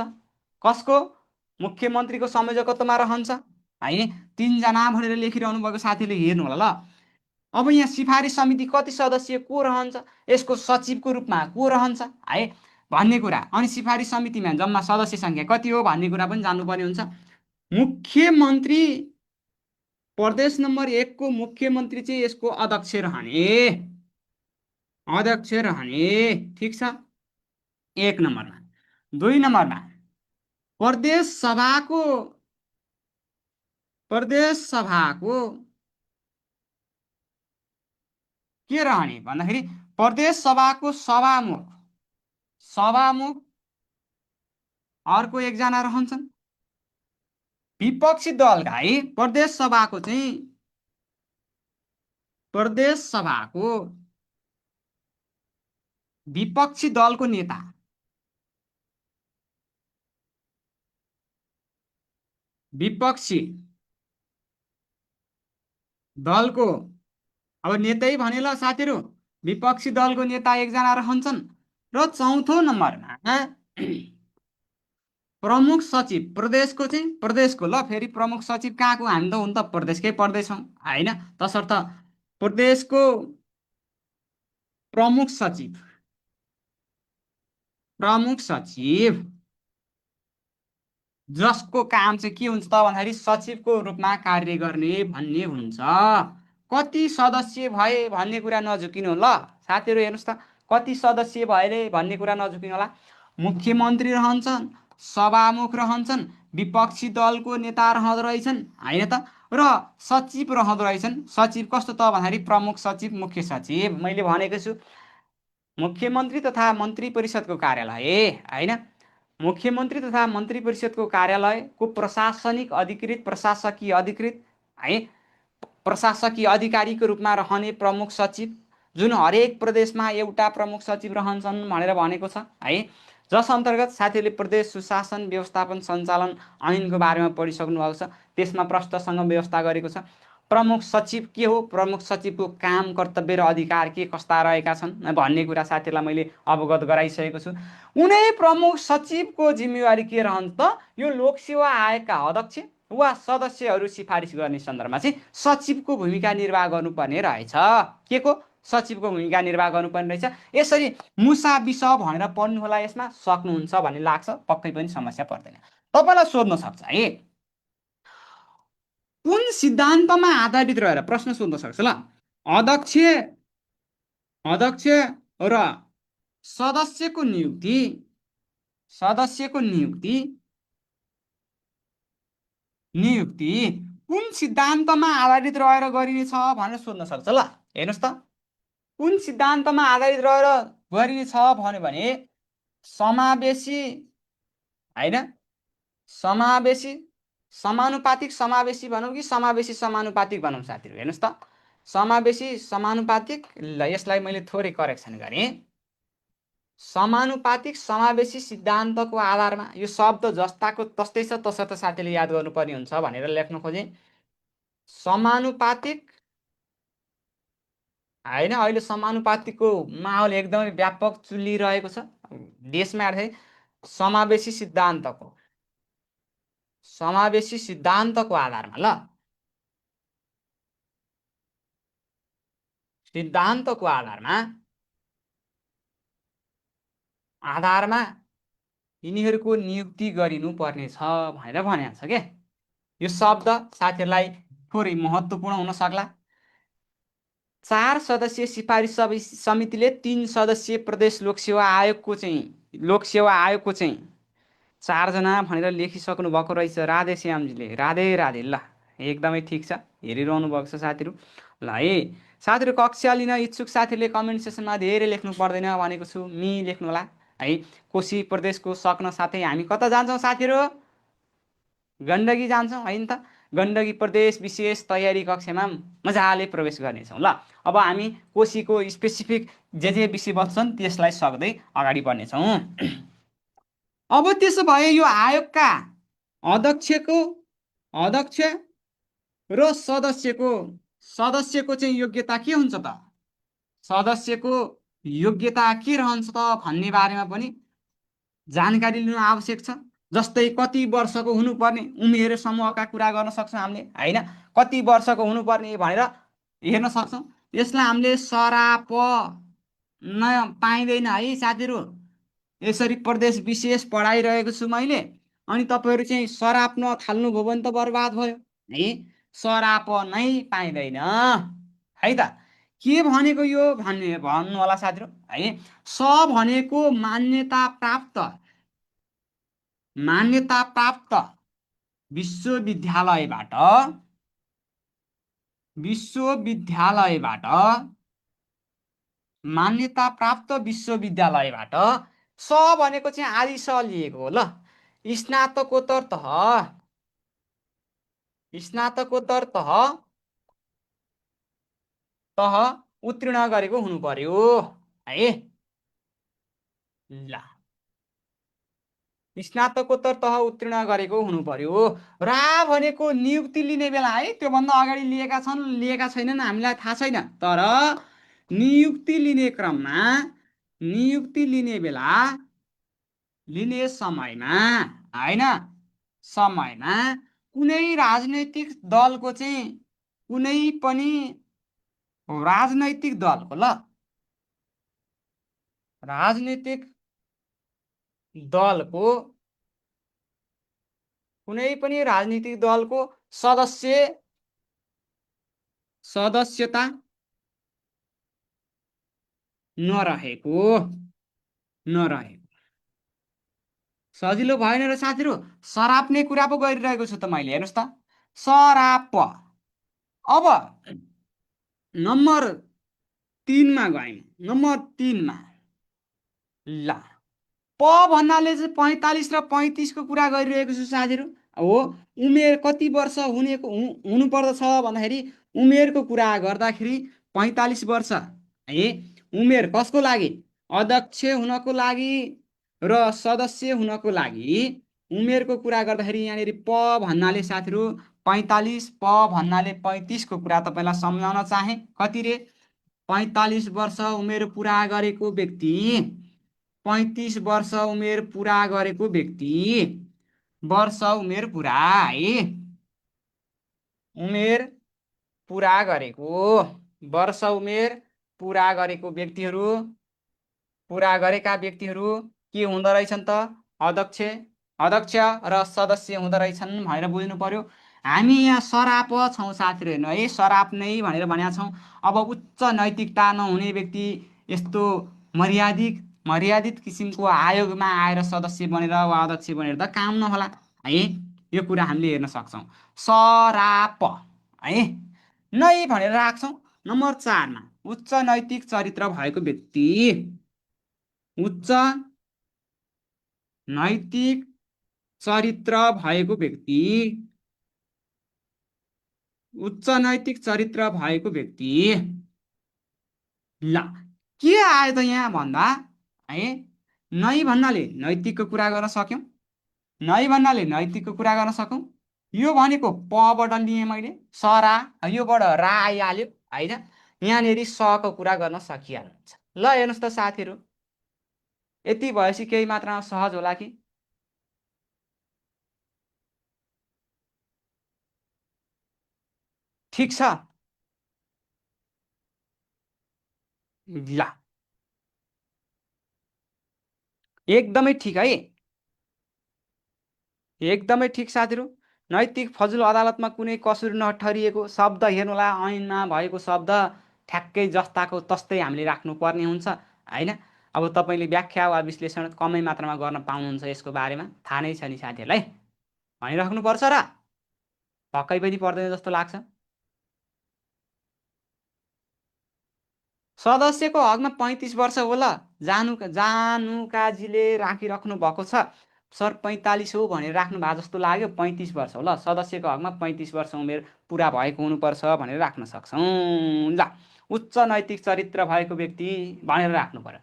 कसको? मुख्यमन्त्रीको संयोजकत्वमा रहन्छ है। 3 जना भनेर लेखिरहनु भएको साथीले हेर्नु होला। ल, अब यहाँ सिफारिस समिति कति सदस्य को रहन्छ, यसको सचिवको रूपमा को रहन्छ है भन्ने कुरा, अनि सिफारिस समितिमा जम्मा सदस्य सङ्ख्या कति हो भन्ने कुरा पनि जान्नुपर्ने हुन्छ। मुख्यमन्त्री, प्रदेश नम्बर 1 को मुख्यमन्त्री चाहिँ यसको अध्यक्ष रहने। ठिक छ, 1 नम्बरमा। 2 नम्बरमा प्रदेश सभाको के रहने भन्दाखेरि प्रदेश सभाको सभामुख अर्को 1 जना रहन्छन्। विपक्षी दलका है प्रदेश सभाको विपक्षी दलको नेता, विपक्षी दलको अब नेतै भने ल साथीहरू, विपक्षी दलको नेता 1 जना रहन्छन्। र चौथो नम्बरमा प्रमुख सचिव, प्रदेशको ल, फेरि प्रमुख सचिव कहाँको? हामी त हुन त प्रदेशकै पर्दैछौँ होइन, तसर्थ प्रदेशको प्रमुख सचिव जसको काम चाहिँ के हुन्छ त भन्दाखेरि सचिवको रूपमा कार्य गर्ने भन्ने हुन्छ। कति सदस्य भए भन्ने कुरा नझुकिनु ल साथीहरू। हेर्नुहोस् त, कति सदस्य भए भन्ने कुरा नझुकिनु होला। मुख्यमन्त्री रहन्छन्, सभामुख रहन्छन्, विपक्षी दलको नेता रहँदो रहेछन् होइन त, र सचिव रहँदो रहेछन्। सचिव कस्तो त भन्दाखेरि प्रमुख सचिव, मुख्य सचिव। मैले भनेको छु मुख्यमन्त्री तथा मन्त्री परिषदको कार्यालय होइन, मुख्यमन्त्री तथा मन्त्री परिषदको कार्यालयको प्रशासकीय अधिकृत है, प्रशासकीय अधिकारीको रूपमा रहने प्रमुख सचिव, जुन हरेक प्रदेशमा एउटा प्रमुख सचिव रहन्छन् भनेर भनेको छ है। जस अन्तर्गत साथीहरूले प्रदेश सुशासन व्यवस्थापन सञ्चालन ऐनको बारेमा पढिसक्नु भएको छ। त्यसमा प्रष्टसँग व्यवस्था गरेको छ। प्रमुख सचिव के हो, प्रमुख सचिवको काम, कर्तव्य र अधिकार के कस्ता रहेका छन् भन्ने कुरा साथीहरूलाई मैले अवगत गराइसकेको छु। उनै प्रमुख सचिवको जिम्मेवारी के रहन्छ त? यो लोकसेवा आयोगका अध्यक्ष वा सदस्यहरू सिफारिस गर्ने सन्दर्भमा चाहिँ सचिवको भूमिका निर्वाह गर्नुपर्ने रहेछ। के को? सचिवको भूमिका निर्वाह गर्नुपर्ने रहेछ। यसरी मुसा विष भनेर पढ्नु होला, यसमा सक्नुहुन्छ भन्ने लाग्छ। पक्कै पनि समस्या पर्दैन। तपाईँलाई सोध्न सक्छ है, कुन सिद्धान्तमा आधारित रहेर प्रश्न सोध्न सक्छ। ल, अध्यक्ष र सदस्यको नियुक्ति कुन सिद्धान्तमा आधारित रहेर गरिनेछ भनेर सोध्न सक्छ। ल, हेर्नुहोस् त, कुन सिद्धान्तमा आधारित रहेर गरिनेछ भन्यो भने समावेशी होइन, समावेशी समानुपातिक समावेशी भनौँ कि समावेशी समानुपातिक भनौँ साथीहरू? हेर्नुहोस् त, समावेशी समानुपातिक। ल यसलाई मैले थोरै करेक्सन गरेँ। समानुपातिक समावेशी सिद्धान्तको आधारमा यो शब्द जस्ताको तस्तै छ, तसर्थ साथीले याद गर्नुपर्ने हुन्छ भनेर लेख्न खोजेँ। समानुपातिक होइन, अहिले समानुपातिकको माहौल एकदमै व्यापक चुलिरहेको छ देशमा। समावेशी सिद्धान्तको आधारमा, ल सिद्धान्तको आधारमा यिनीहरूको नियुक्ति गरिनुपर्नेछ भनेर भनेको छ के। यो शब्द साथीहरूलाई थोरै महत्त्वपूर्ण हुन सक्ला। 4 सदस्यीय सिफारिस समितिले 3 सदस्यीय प्रदेश लोकसेवा आयोगको चाहिँ 4 जना भनेर लेखिसक्नु भएको रहेछ राधेश्यामजीले। राधे राधे। ल एकदमै ठिक छ, हेरिरहनु भएको छ साथीहरू। ल है साथीहरू, कक्षा लिन इच्छुक साथीहरूले कमेन्ट सेसनमा धेरै लेख्नु पर्दैन भनेको छु, लेख्नु होला है। कोशी प्रदेशको सक्न साथै हामी कता जान्छौँ साथीहरू? गण्डकी जान्छौँ होइन त। गण्डकी प्रदेश विशेष तयारी कक्षामा मजाले प्रवेश गर्नेछौँ। ल अब हामी कोशीको स्पेसिफिक जे विषय बच्छन् त्यसलाई सक्दै अगाडि बढ्नेछौँ। अब त्यसो भए यो आयोगका अध्यक्ष र सदस्यको चाहिँ योग्यता के हुन्छ त? सदस्यको योग्यता के रहन्छ त भन्ने बारेमा पनि जानकारी लिनु आवश्यक छ। जस्तै कति वर्षको हुनुपर्ने, उमेर समूहका कुरा गर्न सक्छौँ हामीले होइन। कति वर्षको हुनुपर्ने भनेर हेर्न सक्छौँ। यसलाई हामीले सराप पाइँदैन है साथीहरू। यसरी प्रदेश विशेष पढाइरहेको छु मैले, अनि तपाईँहरू चाहिँ सराप थाल्नुभयो भने त बर्बाद भयो है। सराप नै पाइँदैन है त। के भनेको यो भन्नु होला साथीहरू है। स भनेको मान्यता प्राप्त विश्वविद्यालयबाट मान्यता प्राप्त विश्वविद्यालयबाट स भनेको चाहिँ आदि स लिएको हो। ल स्नातकोत्तर तह उत्तीर्ण गरेको हुनु पर्यो है। ल स्नातकोत्तर तह उत्तीर्ण गरेको हुनु पर्यो। रा भनेको नियुक्ति लिने बेला है। त्योभन्दा अगाडि लिएका छैनन् हामीलाई थाहा छैन, तर नियुक्ति लिने क्रममा, नियुक्ति लिने बेला, लिने समयमा होइन, कुनै राजनैतिक दलको चाहिँ कुनै पनि राजनैतिक दलको कुनै पनि राजनीतिक दलको सदस्यता नरहेको सजिलो भएन र साथीहरू। सराप्ने कुरा पो गरिरहेको छु त मैले। हेर्नुहोस् त, सराप। अब नम्बर 3मा गयौँ। नम्बर 3मा ल प भन्नाले चाहिँ 45 र 35 को कुरा गरिरहेको छु साथीहरू हो। उमेर कति वर्ष हुनुपर्दछ भन्दाखेरि उमेरको कुरा गर्दाखेरि 45 वर्ष है। उमेर कसको लागि? अध्यक्ष हुनको लागि र सदस्य हुनको लागि उमेरको कुरा गर्दाखेरि यहाँनिर प भन्नाले साथीहरू 45, प भन्नाले 35 को कुरा तपाईँलाई सम्झाउन चाहे। कति रे? 45 वर्ष उमेर पुरा गरेको व्यक्ति, 35 वर्ष उमेर पुरा गरेको व्यक्ति, वर्ष उमेर पुरा है। उमेर पुरा गरेको, वर्ष उमेर पुरा गरेको व्यक्तिहरू, पुरा गरेका व्यक्तिहरू के हुँदो रहेछन् त? अध्यक्ष र सदस्य हुँदो रहेछन् भनेर बुझ्नु पर्यो। हामी यहाँ सराप छौँ साथीहरू, हेर्नु है, सराप नै भनेर भनेका छौँ। अब उच्च नैतिकता नहुने व्यक्ति यस्तो मर्यादित किसिमको आयोगमा आएर सदस्य बनेर वा अध्यक्ष बनेर त काम नहोला है। यो कुरा हामीले हेर्न सक्छौँ। सराप है नै भनेर राख्छौँ। नम्बर 4मा उच्च नैतिक चरित्र भएको व्यक्ति, उच्च नैतिक चरित्र भएको व्यक्ति उच्च नैतिक चरित्र भएको व्यक्ति। ल के आयो त यहाँ भन्दा है, नै भन्नाले नैतिकको कुरा गर्न सक्यौँ, नै भन्नाले नैतिकको कुरा गर्न सकौँ। यो भनेको पबाट लिएँ मैले, सरा, योबाट रा आइहाल्यो होइन, यहाँनिर सको कुरा गर्न सकिहाल्नुहुन्छ। ल हेर्नुहोस् त साथीहरू, यति भएपछि केही मात्रामा सहज होला कि? ठिक छ। ल एकदमै ठिक है, एकदमै ठिक साथीहरू। नैतिक फजुल अदालतमा कुनै कसुर नठहरिएको शब्द हेर्नुहोला, ऐनमा भएको शब्द ठ्याक्कै जस्ताको तस्तै हामीले राख्नुपर्ने हुन्छ होइन। अब तपाईँले व्याख्या वा विश्लेषण कमै मात्रामा गर्न पाउनुहुन्छ यसको बारेमा, थाहा नै छ नि साथीहरूलाई, भनिराख्नुपर्छ र पक्कै पनि पर्दैन जस्तो लाग्छ। सदस्यको हकमा 35 वर्ष होला, जानुकाजीले राखिराख्नु भएको छ सर 45 हो भनेर राख्नु भएको जस्तो लाग्यो। 35 वर्ष होला, सदस्यको हकमा 35 वर्ष उमेर पुरा भएको हुनुपर्छ भनेर राख्न सक्छौँ। ल उच्च नैतिक चरित्र भएको व्यक्ति भनेर राख्नु पर्यो।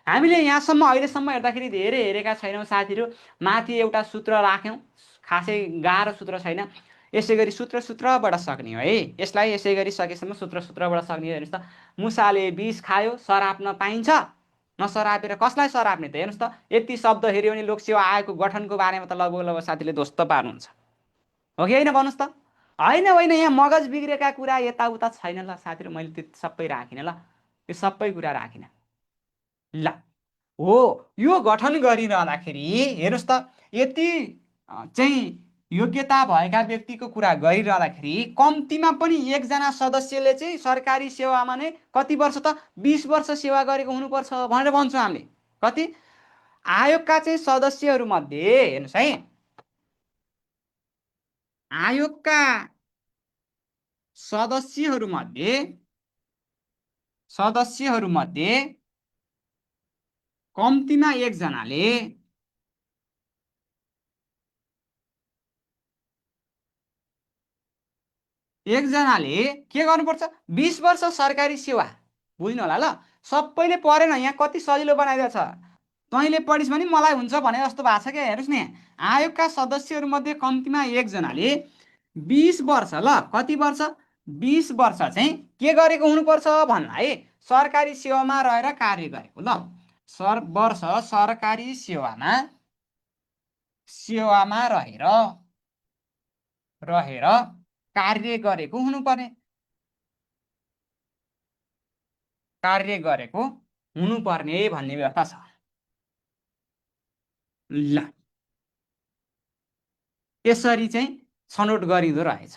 हामीले यहाँसम्म अहिलेसम्म हेर्दाखेरि धेरै हेरेका छैनौँ साथीहरू। माथि एउटा सूत्र राख्यौँ, खासै गाह्रो सूत्र छैन, यसै गरी सूत्रबाट सक्ने हो है। यसलाई यसै गरी सकेसम्म सूत्रबाट सक्ने हो। हेर्नुहोस् त, मुसाले विष खायो, सराप्न पाइन्छ? नसरापेर कसलाई सराप्ने त? हेर्नुहोस् त, यति शब्द हेऱ्यो भने लोकसेवा आयोगको गठनको बारेमा त लगभग साथीले ध्वस्त पार्नुहुन्छ, हो कि होइन भन्नुहोस् त? होइन होइन, यहाँ मगज बिग्रेका कुरा यताउता छैन ल साथीहरू, मैले त्यो सबै राखिनँ ल, त्यो सबै कुरा राखिनँ। ल हो, यो गठन गरिरहँदाखेरि हेर्नुहोस् त, यति चाहिँ योग्यता भएका व्यक्तिको कुरा गरिरहँदाखेरि कम्तीमा पनि एकजना सदस्यले चाहिँ सरकारी सेवामा नै कति वर्ष त 20 वर्ष सेवा गरेको हुनुपर्छ भनेर भन्छौँ हामीले। कति? आयोगका चाहिँ सदस्यहरूमध्ये हेर्नुहोस् है, आयोगका सदस्यहरूमध्ये कम्तीमा एकजनाले के गर्नुपर्छ? 20 वर्ष सरकारी सेवा। बुझ्नु होला ल, सबैले पढेन, यहाँ कति सजिलो बनाइदिएको छ। तैँले पढिस् भने मलाई हुन्छ भने जस्तो भएको छ क्या। हेर्नुहोस् न, आयोगका सदस्यहरूमध्ये कम्तीमा एकजनाले 20 वर्ष, ल कति वर्ष? 20 वर्ष चाहिँ के गरेको हुनुपर्छ भन्ला है, सरकारी सेवामा रहेर कार्य गरेको। ल वर्ष सरकारी सेवामा रहेर कार्य गरेको हुनुपर्ने, भन्ने व्यवस्था छ। ल यसरी चाहिँ छनौट गरिँदो रहेछ।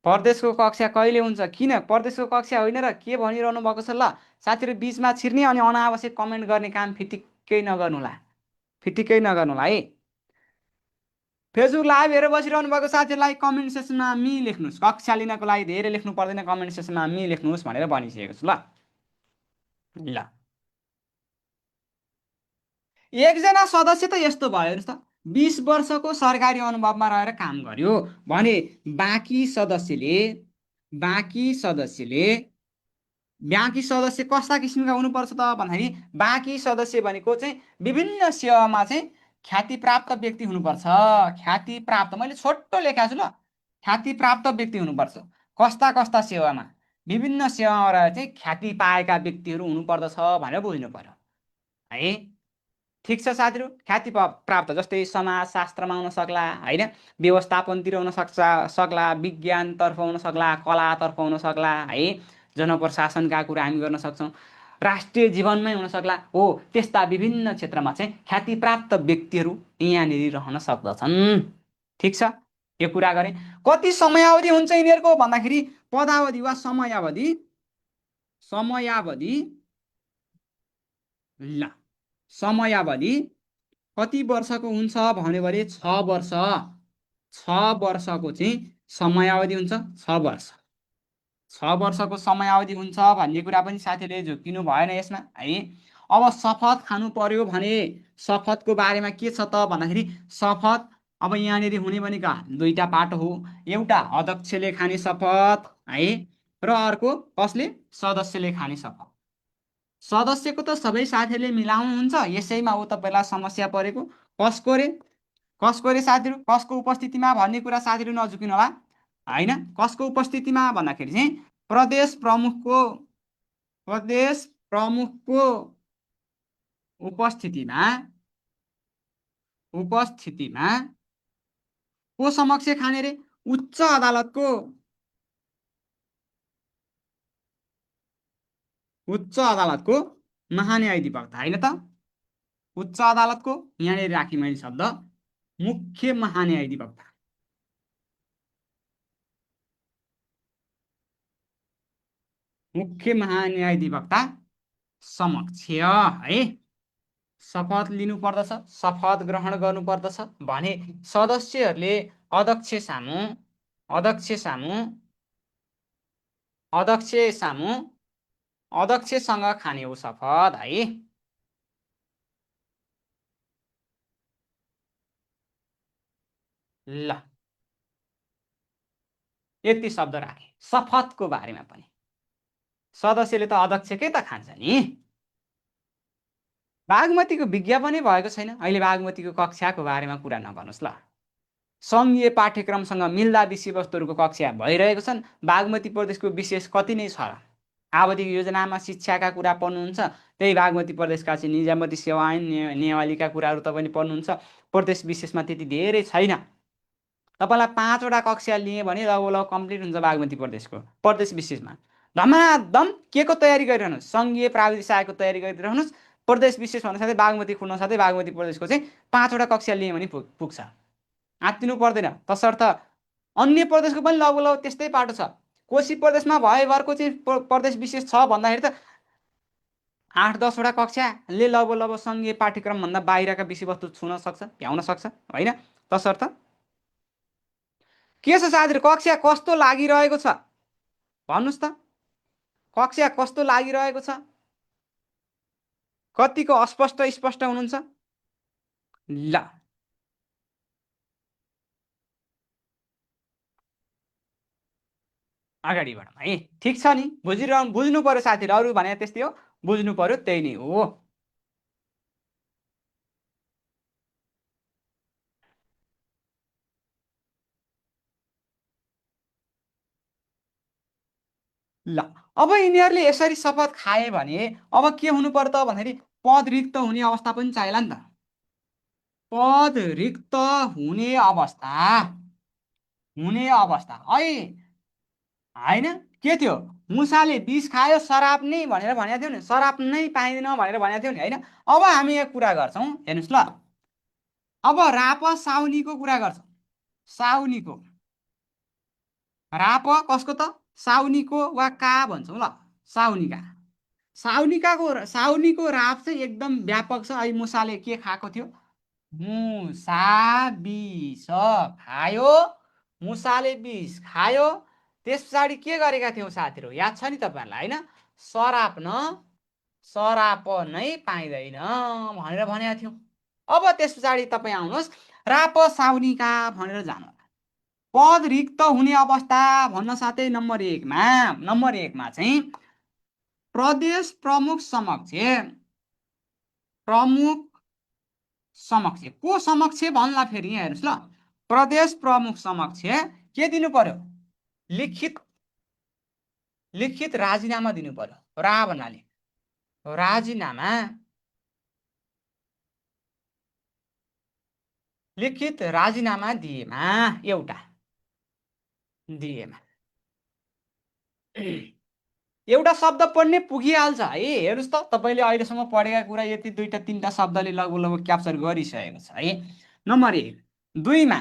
परदेशको कक्षा कहिले हुन्छ? किन परदेशको कक्षा होइन र के भनिरहनु भएको छ? ल साथीहरू बिचमा छिर्ने अनि अनावश्यक कमेन्ट गर्ने काम फिटिक्कै नगर्नुहोला, है। फेसबुक लाइभ हेरेर बसिरहनु भएको साथीहरूलाई कमेन्ट सेक्सनमा मी लेख्नुहोस्, कक्षा लिनको लागि धेरै लेख्नु पर्दैन, कमेन्ट सेक्सनमा मी लेख्नुहोस् भनेर भनिसकेको छु। ल एकजना सदस्य त यस्तो भयो, हेर्नुहोस् त, 20 वर्षको सरकारी अनुभवमा रहेर काम गर्यो भने बाँकी सदस्य कस्ता किसिमका हुनुपर्छ त भन्दाखेरि बाँकी सदस्य भनेको चाहिँ विभिन्न सेवामा चाहिँ ख्याति प्राप्त व्यक्ति हुनुपर्छ। ख्याति प्राप्त, मैले छोटो लेखाएको छु ल, ख्याति प्राप्त व्यक्ति हुनुपर्छ। कस्ता सेवामा? विभिन्न सेवामा रहेर चाहिँ ख्याति पाएका व्यक्तिहरू हुनुपर्दछ भनेर बुझ्नु पर्यो है। ठिक छ साथीहरू, ख्याति प्राप्त जस्तै समाजशास्त्रमा हुन सक्ला होइन, व्यवस्थापनतिर हुन सक्ला, विज्ञानतर्फ हुन सक्ला, कलातर्फ हुन सक्ला है, जनप्रशासनका कुरा हामी गर्न सक्छौँ, राष्ट्रिय जीवनमै हुन सक्ला। हो, त्यस्ता विभिन्न क्षेत्रमा चाहिँ ख्याति प्राप्त व्यक्तिहरू यहाँनिर रहन सक्दछन्। ठिक छ, यो कुरा गरेँ। कति समयावधि हुन्छ यिनीहरूको भन्दाखेरि पदावधि वा समयावधि ल समयावधि कति वर्षको हुन्छ भन्यो भने 6 वर्ष। 6 वर्षको चाहिँ समयावधि हुन्छ। 6 वर्ष, 6 वर्षको समयावधि हुन्छ भन्ने कुरा पनि साथीहरूले झुक्किनु भएन यसमा है। अब शपथ खानु पर्यो भने शपथको बारेमा के छ त भन्दाखेरि शपथ अब यहाँनिर हुने भनेका दुईटा पाटो हो। एउटा अध्यक्षले खाने शपथ है र अर्को कसले सदस्यले खाने शपथ। सदस्यको त सबै साथीहरूले मिलाउनुहुन्छ, यसैमा हो तपाईँलाई समस्या परेको। कसको रे कसको रे साथीहरू, कसको उपस्थितिमा भन्ने कुरा साथीहरू नझुकिनु होला होइन। कसको उपस्थितिमा भन्दाखेरि चाहिँ प्रदेश प्रमुखको प्रदेश प्रमुखको उपस्थितिमा उपस्थितिमा को समक्ष खाने रे उच्च अदालतको महान्यायाधिवक्ता होइन त। उच्च अदालतको यहाँनिर राखेँ मैले शब्द मुख्य महान्यायाधिवक्ता। मुख्य महान्यायाधिवक्ता समक्ष है शपथ लिनु पर्दछ, शपथ ग्रहण गर्नु पर्दछ भने सदस्यहरूले अध्यक्ष सामु अध्यक्ष सामु अध्यक्ष सामु अध्यक्षसँग खाने हो शपथ है। ल यति शब्द राखे शपथको बारेमा पनि। सदस्यले त अध्यक्षकै त खान्छ नि। बागमतीको विज्ञापनै भएको छैन अहिले। बागमतीको कक्षाको बारेमा कुरा नगर्नुहोस् ल। सङ्घीय पाठ्यक्रमसँग मिल्दा विषयवस्तुहरूको कक्षा भइरहेको छन्। बागमती प्रदेशको विशेष कति नै छ र। आवधिक योजनामा शिक्षाका कुरा पढ्नुहुन्छ, त्यही बागमती प्रदेशका चाहिँ निजामती सेवा ऐन नियमावलीका कुराहरू तपाईँले पढ्नुहुन्छ। प्रदेश विशेषमा त्यति धेरै छैन। तपाईँलाई 5वटा कक्षा लिए भने लगभग कम्प्लिट हुन्छ बागमती प्रदेशको प्रदेश विशेषमा। धमाधम के को तयारी गरिरहनुहोस्, सङ्घीय प्राविधिक सहायकको तयारी गरिरहनुहोस्। प्रदेश विशेष भन्नु साथै बागमती खुल्न साथै बागमती प्रदेशको चाहिँ 5वटा कक्षा लिए भने पुग्छ। आत्तिनु पर्दैन। तसर्थ अन्य प्रदेशको पनि लगभग त्यस्तै पाटो छ। कोशी प्रदेशमा भएभरको चाहिँ प्रदेश विशेष छ भन्दाखेरि त 8-10वटा कक्षाले लगभग सङ्घीय पाठ्यक्रमभन्दा बाहिरका विषयवस्तु छुन सक्छ, भ्याउन सक्छ होइन। तसर्थ के छ साथीहरू, कक्षा कस्तो लागिरहेको छ भन्नुहोस् त। कक्षा कस्तो लागिरहेको छ, कतिको अस्पष्ट स्पष्ट हुनुहुन्छ? ल अगाडि बढौँ है। ठिक छ नि, बुझ्नु पर्यो साथीहरू। अरू भने त्यस्तै हो, बुझ्नु पर्यो, त्यही नै हो। ल अब यिनीहरूले यसरी शपथ खाए भने अब के हुनु पर्यो त भन्दाखेरि पद रिक्त हुने अवस्था पनि चाहिएला नि त। पद रिक्त हुने अवस्था है होइन। के थियो, मुसाले विष खायो शराब नै भनेर भनेको थियो नि, शराब नै पाइँदैन भनेर भनेको थियो नि होइन। अब हामी यहाँ कुरा गर्छौँ हेर्नुहोस् ल। अब राप साउनीको कुरा गर्छौँ। साउनीको राप कसको त, साउनीको वा का भन्छौँ ल। साउनीको राप चाहिँ एकदम व्यापक छ। अहिले मुसाले के खाएको थियो, मुसा विष खायो। मुसाले विष खायो, त्यस पछाडि के गरेका थियौँ साथीहरू, याद छ नि तपाईँहरूलाई होइन। सराप नै पाइँदैन भनेर भनेका थियौँ। अब त्यस पछाडि तपाईँ आउनुहोस् राप साउनीका भनेर जानु। पद रिक्त हुने अवस्था भन्न साथै नम्बर एकमा चाहिँ प्रदेश प्रमुख समक्ष को समक्ष भन्ला फेरि यहाँ हेर्नुहोस् ल। प्रदेश प्रमुख समक्ष के दिनु पर्यो, लिखित राजीनामा दिनु पर्यो। रा भन्नाले राजीनामा, लिखित राजीनामा दिएमा एउटा शब्द पढ्ने पुगिहाल्छ है। हेर्नुहोस् त, तपाईँले अहिलेसम्म पढेका कुरा यति 2-3टा शब्दले लगभग क्याप्चर गरिसकेको छ है। नम्बर 1। 2मा